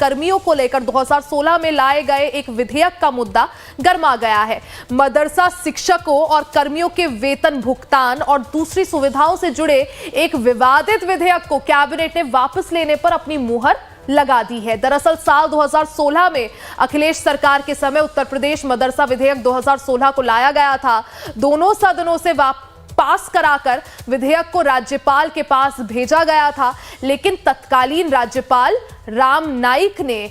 कर्मियों को लेकर 2016 में लाए गए एक विधेयक का मुद्दा गर्मा गया है। मदरसा शिक्षकों और कर्मियों के वेतन भुगतान और दूसरी सुविधाओं से जुड़े एक विवादित विधेयक को कैबिनेट ने वापस लेने पर अपनी मुहर लगा दी है। दरअसल साल 2016 में अखिलेश सरकार के समय उत्तर प्रदेश मदरसा विधेयक 2016 को लाया गया था। दोनों सदनों से पास कराकर विधेयक को राज्यपाल के पास भेजा गया था, लेकिन तत्कालीन राज्यपाल राम नाईक ने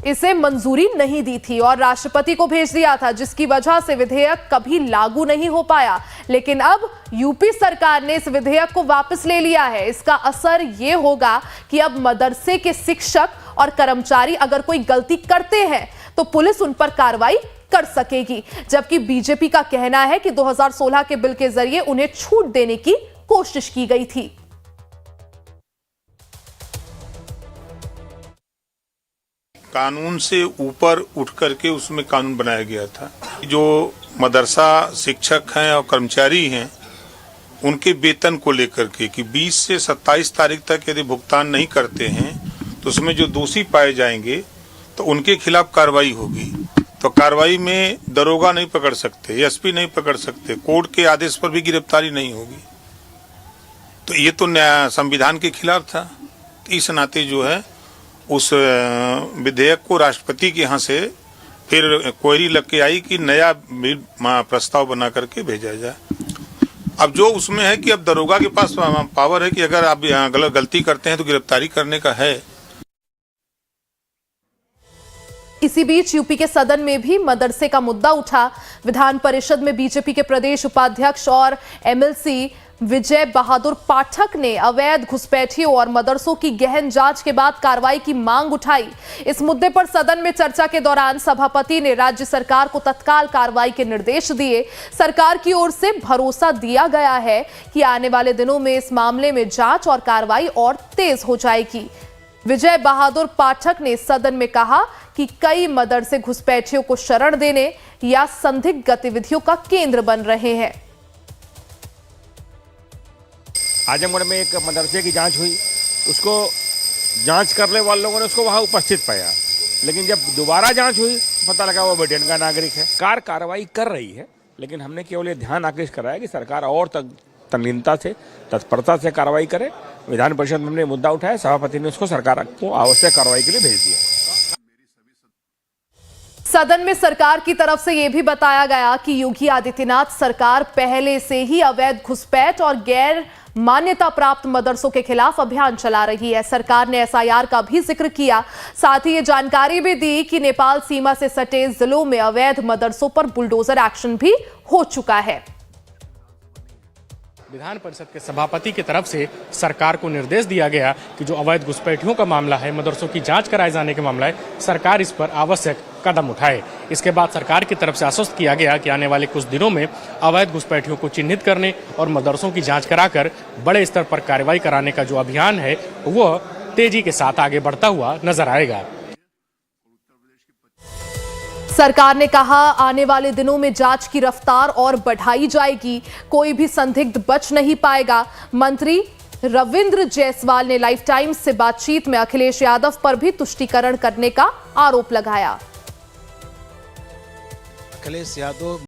इसे मंजूरी नहीं दी थी और राष्ट्रपति को भेज दिया था, जिसकी वजह से विधेयक कभी लागू नहीं हो पाया। लेकिन अब यूपी सरकार ने इस विधेयक को वापस ले लिया है। इसका असर यह होगा कि अब मदरसे के शिक्षक और कर्मचारी अगर कोई गलती करते हैं तो पुलिस उन पर कार्रवाई कर सकेगी, जबकि बीजेपी का कहना है कि 2016 के बिल के जरिए उन्हें छूट देने की कोशिश की गई थी। कानून से ऊपर उठ करके उसमें कानून बनाया गया था। जो मदरसा शिक्षक हैं और कर्मचारी हैं, उनके वेतन को लेकर के कि 20 से 27 तारीख तक यदि भुगतान नहीं करते हैं तो उसमें जो दोषी पाए जाएंगे तो उनके खिलाफ कार्रवाई होगी। तो कार्रवाई में दरोगा नहीं पकड़ सकते, एसपी नहीं पकड़ सकते, कोर्ट के आदेश पर भी गिरफ्तारी नहीं होगी। तो ये तो संविधान के खिलाफ था। तो इस नाते जो है उस विधेयक को राष्ट्रपति के यहाँ से फिर क्वेरी लग के आई कि नया बिल प्रस्ताव बना करके भेजा जाए। अब जो उसमें है कि अब दरोगा के पास पावर है कि अगर आप गलती करते हैं तो गिरफ्तारी करने का है। इसी बीच यूपी के सदन में भी मदरसे का मुद्दा उठा। विधान परिषद में बीजेपी के प्रदेश उपाध्यक्ष और एमएलसी विजय बहादुर पाठक ने अवैध घुसपैठियों और मदरसों की गहन जांच के बाद कार्रवाई की मांग उठाई। इस मुद्दे पर सदन में चर्चा के दौरान सभापति ने राज्य सरकार को तत्काल कार्रवाई के निर्देश दिए। सरकार की ओर से भरोसा दिया गया है कि आने वाले दिनों में इस मामले में जांच और कार्रवाई और तेज हो जाएगी। विजय बहादुर पाठक ने सदन में कहा कि कई मदरसे घुसपैठियों को शरण देने या संदिग्ध गतिविधियों का केंद्र बन रहे हैं। आजमगढ़ में एक मदरसे की जांच हुई, उसको जांच करने वाले लोगों ने उसको वहां उपस्थित पाया, लेकिन जब दोबारा जांच हुई पता लगा वो ब्रिटेन का नागरिक है। सरकार कार्रवाई कर रही है, लेकिन हमने केवल ये ध्यान आकृष्ट कराया कि सरकार और तल्लीनता से, तत्परता से कार्रवाई करे। विधान परिषद में हमने मुद्दा उठाया, सभापति ने उसको सरकार को आवश्यक कार्रवाई के लिए भेज दिया। सदन में सरकार की तरफ से यह भी बताया गया कि योगी आदित्यनाथ सरकार पहले से ही अवैध घुसपैठ और गैर मान्यता प्राप्त मदरसों के खिलाफ अभियान चला रही है। सरकार ने एसआईआर का भी जिक्र किया। साथ ही ये जानकारी भी दी कि नेपाल सीमा से सटे जिलों में अवैध मदरसों पर बुलडोजर एक्शन भी हो चुका है। विधान परिषद के सभापति की तरफ से सरकार को निर्देश दिया गया कि जो अवैध घुसपैठियों का मामला है, मदरसों की जांच कराए जाने का मामला है, सरकार इस पर आवश्यक कदम उठाए। इसके बाद सरकार की तरफ से आश्वस्त किया गया कि आने वाले कुछ दिनों में अवैध घुसपैठियों को चिन्हित करने और मदरसों की जांच कराकर बड़े स्तर पर कार्रवाई कराने का जो अभियान है वह तेजी के साथ आगे बढ़ता हुआ नजर आएगा। सरकार ने कहा आने वाले दिनों में जांच की रफ्तार और बढ़ाई जाएगी, कोई भी संदिग्ध बच नहीं पाएगा। मंत्री रविंद्र जायसवाल ने लाइफ टाइम्स से बातचीत में अखिलेश यादव पर भी तुष्टीकरण करने का आरोप लगाया। अखिलेश यादव